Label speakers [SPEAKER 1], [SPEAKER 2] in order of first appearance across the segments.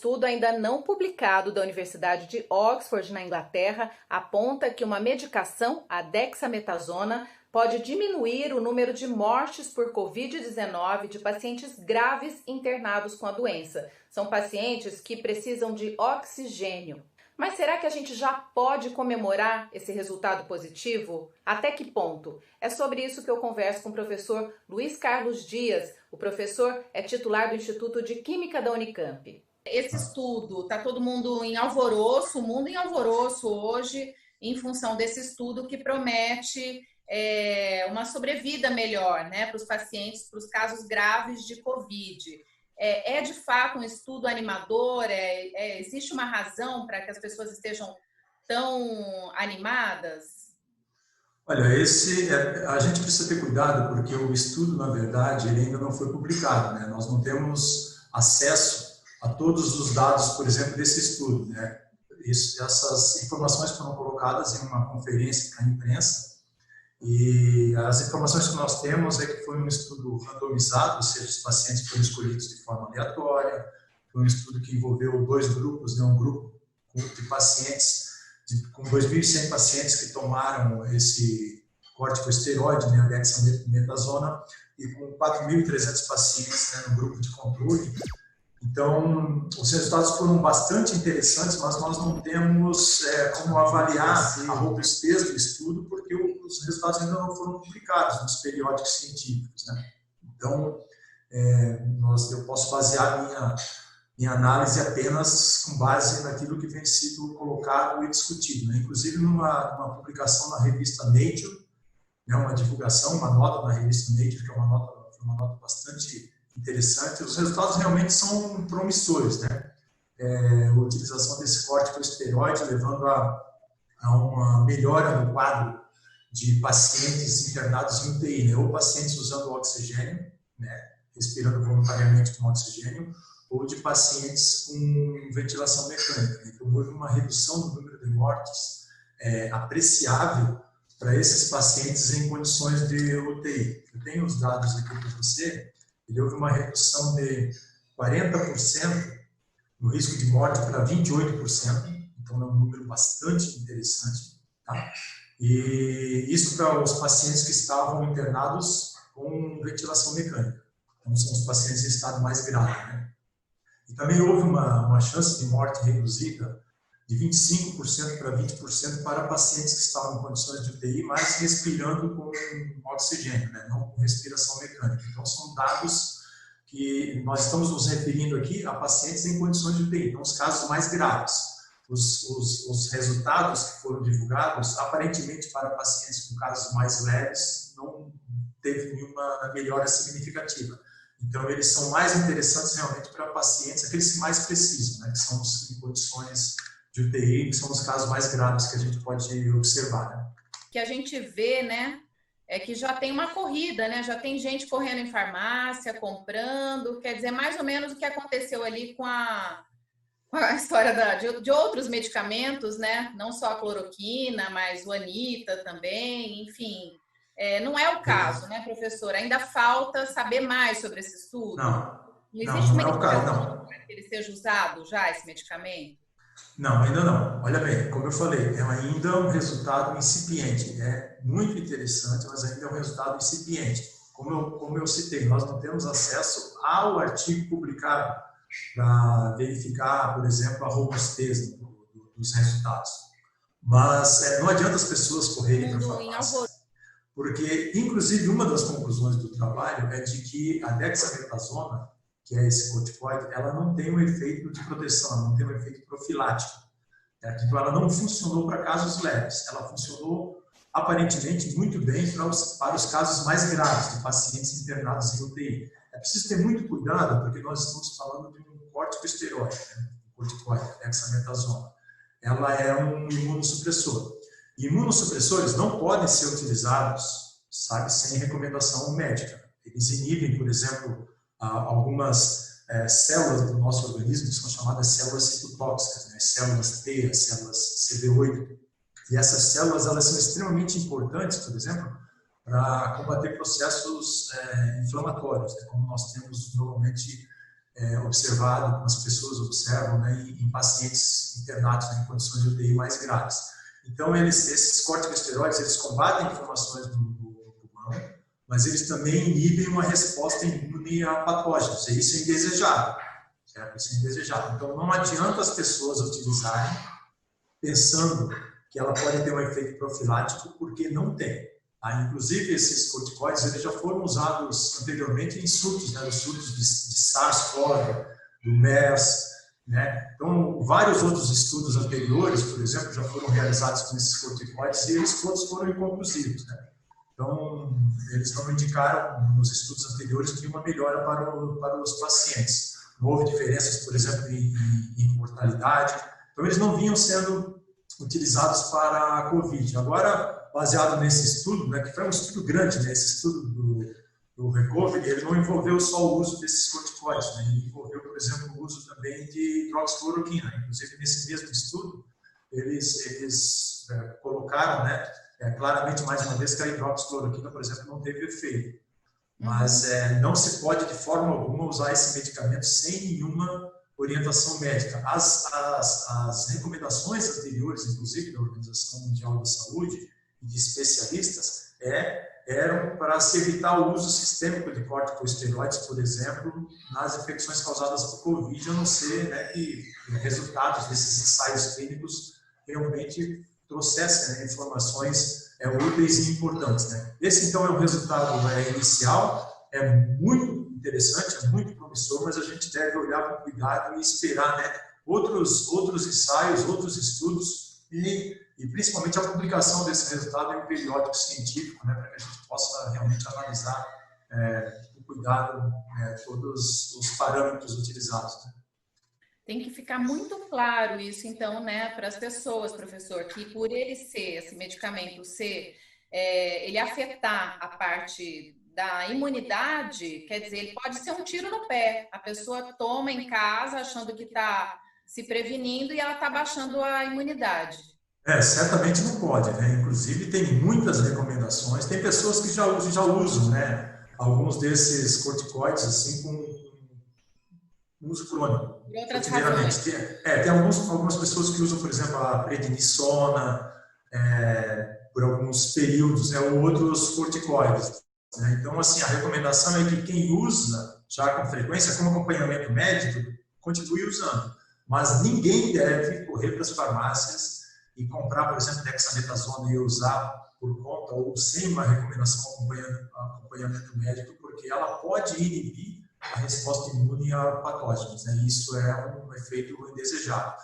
[SPEAKER 1] estudo ainda não publicado da Universidade de Oxford, na Inglaterra, aponta que uma medicação, a dexametasona, pode diminuir o número de mortes por Covid-19 de pacientes graves internados com a doença. São pacientes que precisam de oxigênio. Mas será que a gente já pode comemorar esse resultado positivo? Até que ponto? É sobre isso que eu converso com o professor Luiz Carlos Dias. O professor é titular do Instituto de Química da Unicamp. Esse estudo, está todo mundo em alvoroço, o mundo em alvoroço hoje, em função desse estudo que promete uma sobrevida melhor, né, para os pacientes, para os casos graves de Covid. É de fato um estudo animador? Existe uma razão para que as pessoas estejam tão animadas?
[SPEAKER 2] Olha, a gente precisa ter cuidado porque o estudo, na verdade, ele ainda não foi publicado, né? Nós não temos acesso a todos os dados, por exemplo, desse estudo, né? Essas informações foram colocadas em uma conferência para a imprensa e as informações que nós temos é que foi um estudo randomizado, ou seja, os pacientes foram escolhidos de forma aleatória, foi um estudo que envolveu dois grupos, né? Um grupo de pacientes, com 2.100 pacientes que tomaram esse corticosteroide, né, a dexametasona, e com 4.300 pacientes, né, no grupo de controle. Então, os resultados foram bastante interessantes, mas nós não temos como avaliar a robustez do estudo, porque os resultados ainda não foram publicados nos periódicos científicos, né? Então, eu posso basear minha análise apenas com base naquilo que vem sido colocado e discutido, né? Inclusive numa publicação na revista Nature, né, uma divulgação, uma nota na revista Nature, que é uma nota bastante interessante. Os resultados realmente são promissores, né? A utilização desse corticosteroide levando a uma melhora no quadro de pacientes internados em UTI, né? Ou pacientes usando oxigênio, né, respirando voluntariamente com oxigênio, ou de pacientes com ventilação mecânica. Então, houve uma redução no número de mortes apreciável para esses pacientes em condições de UTI. Eu tenho os dados aqui para você. Houve uma redução de 40% no risco de morte para 28%. Então, é um número bastante interessante. Tá? E isso para os pacientes que estavam internados com ventilação mecânica. Então, são os pacientes em estado mais grave, né? E também houve uma chance de morte reduzida de 25% para 20% para pacientes que estavam em condições de UTI, mas respirando com oxigênio, né? Não com respiração mecânica. Então, são dados que nós estamos nos referindo aqui a pacientes em condições de UTI, então os casos mais graves. Os resultados que foram divulgados, aparentemente para pacientes com casos mais leves, não teve nenhuma melhora significativa. Então, eles são mais interessantes realmente para pacientes, aqueles que mais precisam, né, que são os em condições de UTI, que são os casos mais graves que a gente pode observar. Né?
[SPEAKER 1] Que a gente vê, né, é que já tem uma corrida, né, já tem gente correndo em farmácia, comprando, quer dizer, mais ou menos o que aconteceu ali com a história de outros medicamentos, né, não só a cloroquina, mas o Anita também, enfim... não é o caso, né, professor? Ainda falta saber mais sobre esse estudo?
[SPEAKER 2] Não
[SPEAKER 1] existe
[SPEAKER 2] não é o caso, não.
[SPEAKER 1] Para que ele seja usado já, esse medicamento?
[SPEAKER 2] Não, ainda não. Olha bem, como eu falei, é ainda um resultado incipiente. É muito interessante, mas ainda é um resultado incipiente. Como eu citei, nós não temos acesso ao artigo publicado para verificar, por exemplo, a robustez dos resultados. Mas não adianta as pessoas correrem para a farmácia. Porque, inclusive, uma das conclusões do trabalho é de que a dexametasona, que é esse corticoide, ela não tem um efeito de proteção, ela não tem um efeito profilático. Então, ela não funcionou para casos leves, ela funcionou, aparentemente, muito bem para os casos mais graves, de pacientes internados em UTI. É preciso ter muito cuidado, porque nós estamos falando de um corticosteroide, né? O corticoide, a dexametasona. Ela é um imunossupressor. Imunossupressores não podem ser utilizados, sabe, sem recomendação médica. Eles inibem, por exemplo, algumas células do nosso organismo, que são chamadas células citotóxicas, né? Células T, células CD8. E essas células, elas são extremamente importantes, por exemplo, para combater processos inflamatórios, né? Como nós temos normalmente observado, como as pessoas observam, né, em pacientes internados, né, em condições de UTI mais graves. Então, esses corticosteroides, eles combatem inflamações do pulmão, mas eles também inibem uma resposta imune a patógenos, e isso é indesejado, certo? Isso é indesejado. Então, não adianta as pessoas utilizarem pensando que ela pode ter um efeito profilático, porque não tem. Tá? Inclusive, esses corticoides eles já foram usados anteriormente em surtos, né, os surtos de SARS-CoV, do MERS, né? Então, vários outros estudos anteriores, por exemplo, já foram realizados com esses corticoides e eles todos foram inconclusivos, né? Então, eles não indicaram, nos estudos anteriores, nenhuma melhora para os pacientes. Não houve diferenças, por exemplo, em mortalidade. Então, eles não vinham sendo utilizados para a COVID. Agora, baseado nesse estudo, né, que foi um estudo grande, né, esse estudo do Recovery, ele não envolveu só o uso desses corticoides, né, ele envolveu, por exemplo, o uso também de hidroxicloroquina. Inclusive, nesse mesmo estudo, eles colocaram, né, claramente, mais uma vez, que a hidroxicloroquina, por exemplo, não teve efeito. Mas não se pode, de forma alguma, usar esse medicamento sem nenhuma orientação médica. As recomendações anteriores, inclusive, da Organização Mundial da Saúde e de especialistas, eram para se evitar o uso sistêmico de corticosteroides, por exemplo, nas infecções causadas por Covid, a não ser, né, que resultados desses ensaios clínicos realmente trouxessem, né, informações úteis e importantes, né? Esse, então, é um resultado inicial, é muito interessante, é muito promissor, mas a gente deve olhar com cuidado e esperar, né, outros ensaios, outros estudos e principalmente a publicação desse resultado em um periódico científico, né, para que a gente possa realmente analisar com cuidado todos os parâmetros utilizados, né?
[SPEAKER 1] Tem que ficar muito claro isso, então, né, para as pessoas, professor, que por ele ser, esse medicamento ele afetar a parte da imunidade, quer dizer, ele pode ser um tiro no pé. A pessoa toma em casa achando que está se prevenindo e ela está baixando a imunidade.
[SPEAKER 2] Certamente não pode, né? Inclusive, tem muitas recomendações, tem pessoas que já usam, né, alguns desses corticoides, assim, com uso crônico.
[SPEAKER 1] E outras razões.
[SPEAKER 2] Tem algumas pessoas que usam, por exemplo, a prednisona por alguns períodos, né, ou outros corticoides, né? Então, assim, a recomendação é que quem usa já com frequência, com acompanhamento médico, continue usando. Mas ninguém deve correr para as farmácias e comprar, por exemplo, dexametasona e usar por conta ou sem uma recomendação acompanhamento médico, porque ela pode inibir a resposta imune a patógenos, né? Isso é um efeito indesejado.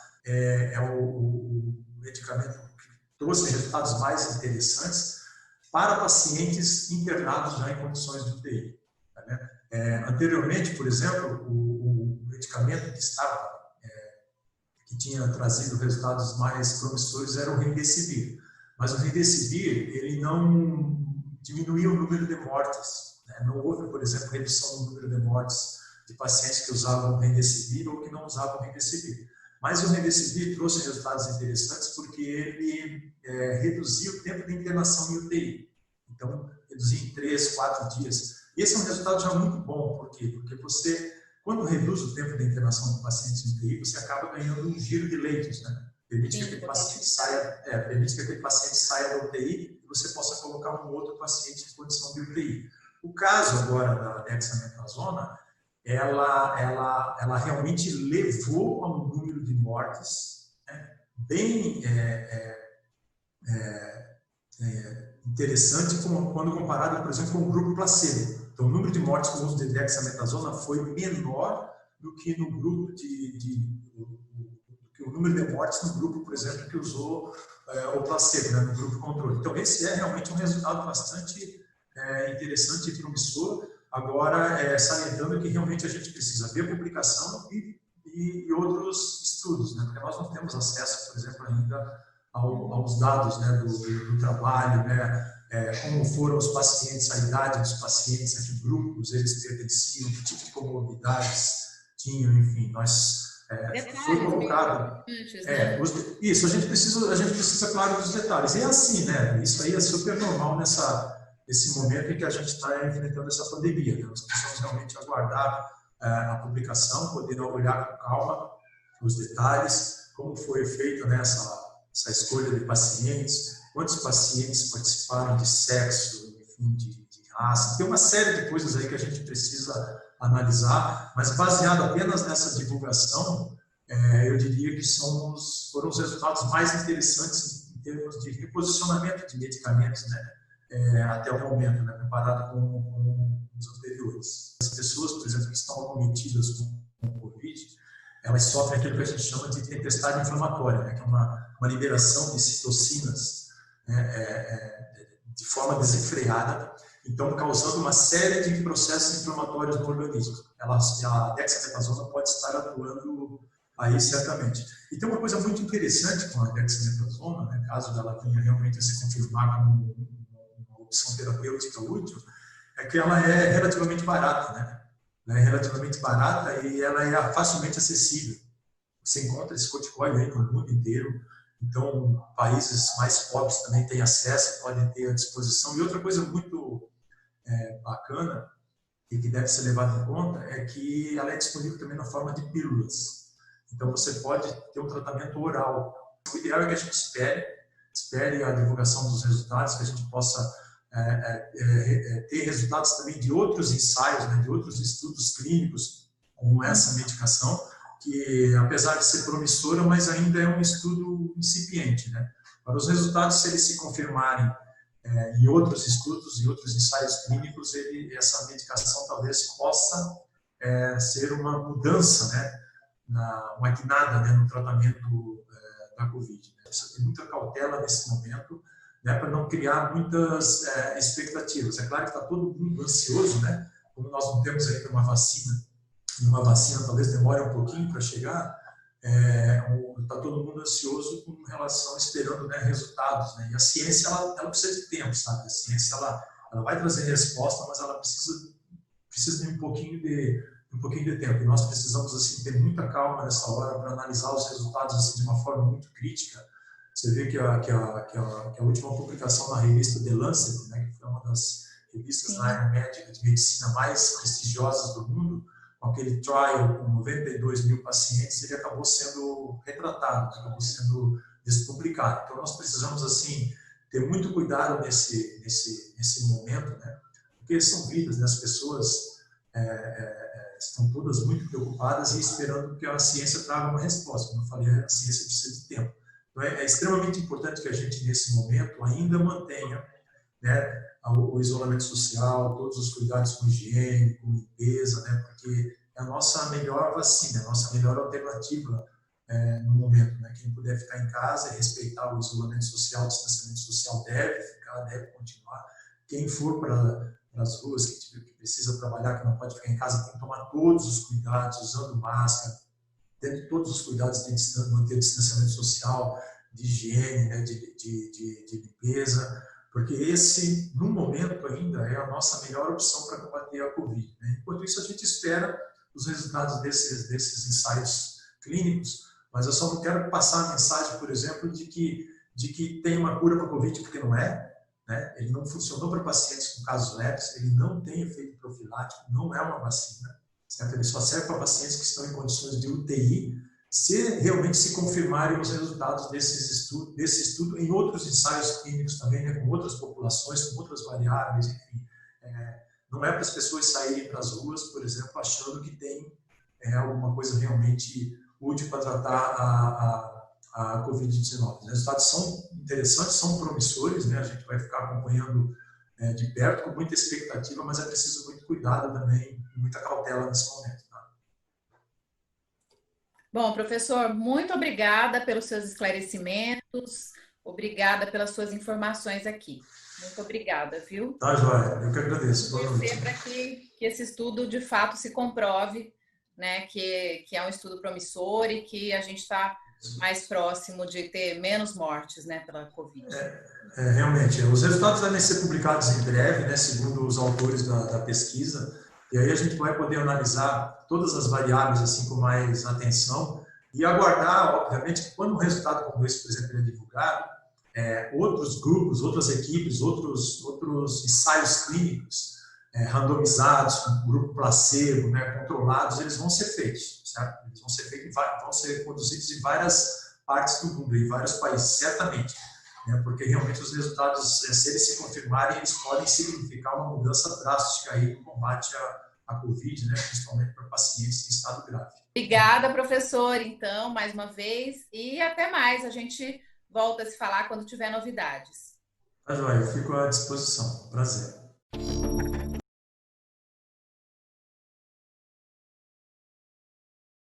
[SPEAKER 2] O medicamento que trouxe resultados mais interessantes para pacientes internados já em condições de UTI. Né? Anteriormente, por exemplo, o medicamento que tinha trazido resultados mais promissores era o Remdesivir. Mas o Remdesivir, ele não diminuía o número de mortes. Não houve, por exemplo, redução no número de mortes de pacientes que usavam o Remdesivir ou que não usavam o Remdesivir. Mas o Remdesivir trouxe resultados interessantes porque ele reduzia o tempo de internação em UTI. Então, reduzia em 3, 4 dias. E esse é um resultado já muito bom. Por quê? Porque você, quando reduz o tempo de internação do paciente em UTI, você acaba ganhando um giro de leitos, né? Permite que aquele paciente saia da UTI e você possa colocar um outro paciente em condição de UTI. O caso agora da dexametasona, ela realmente levou a um número de mortes, né, bem interessante quando comparado, por exemplo, com o grupo placebo. Então, o número de mortes com o uso de dexametasona foi menor do que no grupo o número de mortes no grupo, por exemplo, que usou o placebo, né, no grupo controle. Então, esse é realmente um resultado bastante interessante e promissor. Agora, salientando que realmente a gente precisa ver a publicação e outros estudos, né? Porque nós não temos acesso, por exemplo, ainda aos dados, né, do trabalho, né? Como foram os pacientes, a idade dos pacientes, a que grupos eles pertenciam, que tipo de comorbidades tinham, enfim, foi colocado. Isso, a gente precisa, claro, dos detalhes. E é assim, né? Isso aí é super normal nesse momento em que a gente está enfrentando essa pandemia, né? Nós precisamos realmente aguardar a publicação, poder olhar com calma os detalhes, como foi feita, né, essa escolha de pacientes, quantos pacientes participaram de sexo, enfim, de raça. Tem uma série de coisas aí que a gente precisa analisar, mas baseado apenas nessa divulgação, eu diria que foram os resultados mais interessantes em termos de reposicionamento de medicamentos, né, até o momento, né, comparado com os anteriores. As pessoas, por exemplo, que estão acometidas com o Covid, elas sofrem aquilo que a gente chama de tempestade inflamatória, né, que é uma liberação de citocinas, né, de forma desenfreada, então causando uma série de processos inflamatórios no organismo. A dexametasona pode estar atuando aí certamente. E tem uma coisa muito interessante com a dexametasona, né, caso ela venha realmente a se confirmar como uma opção terapêutica útil, é que ela é relativamente barata, né? Ela é relativamente barata e ela é facilmente acessível. Você encontra esse corticoide aí no mundo inteiro, então países mais pobres também têm acesso, podem ter à disposição. E outra coisa muito bacana e que deve ser levada em conta é que ela é disponível também na forma de pílulas. Então você pode ter um tratamento oral. O ideal é que a gente espere a divulgação dos resultados, que a gente possa ter resultados também de outros ensaios, né, de outros estudos clínicos com essa medicação, que apesar de ser promissora, mas ainda é um estudo incipiente, né? Para os resultados, se eles se confirmarem em outros estudos e outros ensaios clínicos, essa medicação talvez possa ser uma mudança, né, uma guinada, né, no tratamento da Covid. Né? Precisa ter muita cautela nesse momento, né, para não criar muitas expectativas. É claro que está todo mundo ansioso, né? Como nós não temos ainda uma vacina, e uma vacina talvez demore um pouquinho para chegar, está todo mundo ansioso com relação, esperando, né, resultados. Né? E a ciência, ela precisa de tempo, sabe? A ciência, ela vai trazer resposta, mas ela precisa de um pouquinho de tempo. E nós precisamos, assim, ter muita calma nessa hora para analisar os resultados, assim, de uma forma muito crítica. Você vê que a última publicação na revista The Lancet, né, que foi uma das revistas na área médica de medicina mais prestigiosas do mundo, com aquele trial com 92 mil pacientes, ele acabou sendo retratado, acabou sendo despublicado. Então, nós precisamos, assim, ter muito cuidado nesse momento, né, porque são vidas, né, as pessoas estão todas muito preocupadas e esperando que a ciência traga uma resposta. Como eu falei, a ciência precisa de tempo. Então, é extremamente importante que a gente, nesse momento, ainda mantenha, né, o isolamento social, todos os cuidados com higiene, com limpeza, né, porque é a nossa melhor vacina, a nossa melhor alternativa no momento. Né? Quem puder ficar em casa e respeitar o isolamento social, o distanciamento social deve ficar, deve continuar. Quem for para as ruas, que precisa trabalhar, que não pode ficar em casa, tem que tomar todos os cuidados, usando máscara, tendo todos os cuidados de manter o distanciamento social, de higiene, né, de limpeza, porque esse, no momento ainda, é a nossa melhor opção para combater a Covid. Né? Enquanto isso, a gente espera os resultados desses ensaios clínicos, mas eu só não quero passar a mensagem, por exemplo, de que tem uma cura para a Covid, porque não é. Né? Ele não funcionou para pacientes com casos leves, ele não tem efeito profilático, não é uma vacina. Certo? Ele só serve para pacientes que estão em condições de UTI, se realmente se confirmarem os resultados desse estudo em outros ensaios clínicos também, né, com outras populações, com outras variáveis, enfim. Não é para as pessoas saírem para as ruas, por exemplo, achando que tem alguma coisa realmente útil para tratar a Covid-19. Os resultados são interessantes, são promissores, né, a gente vai ficar acompanhando de perto, com muita expectativa, mas é preciso muito cuidado também, muita cautela nesse momento. Tá?
[SPEAKER 1] Bom, professor, muito obrigada pelos seus esclarecimentos, obrigada pelas suas informações aqui. Muito obrigada, viu?
[SPEAKER 2] Tá, joia. Eu que agradeço. Boa noite.
[SPEAKER 1] Para que esse estudo, de fato, se comprove, né, que é um estudo promissor e que a gente está mais próximo de ter menos mortes, né, pela Covid.
[SPEAKER 2] Realmente. Os resultados devem ser publicados em breve, né, segundo os autores da pesquisa, e aí a gente vai poder analisar todas as variáveis assim com mais atenção e aguardar, obviamente, que quando um resultado como esse, por exemplo, é divulgado, outros grupos, outras equipes, outros ensaios clínicos randomizados, com grupo placebo, né, controlados, eles vão ser feitos, certo? Eles vão ser produzidos em várias partes do mundo, em vários países, certamente, né, porque realmente os resultados, se eles se confirmarem, eles podem significar uma mudança drástica aí no combate à Covid, né, principalmente para pacientes em estado grave.
[SPEAKER 1] Obrigada, professor, então, mais uma vez, e até mais. A gente volta a se falar quando tiver novidades.
[SPEAKER 2] Tá joia, eu fico à disposição. Prazer.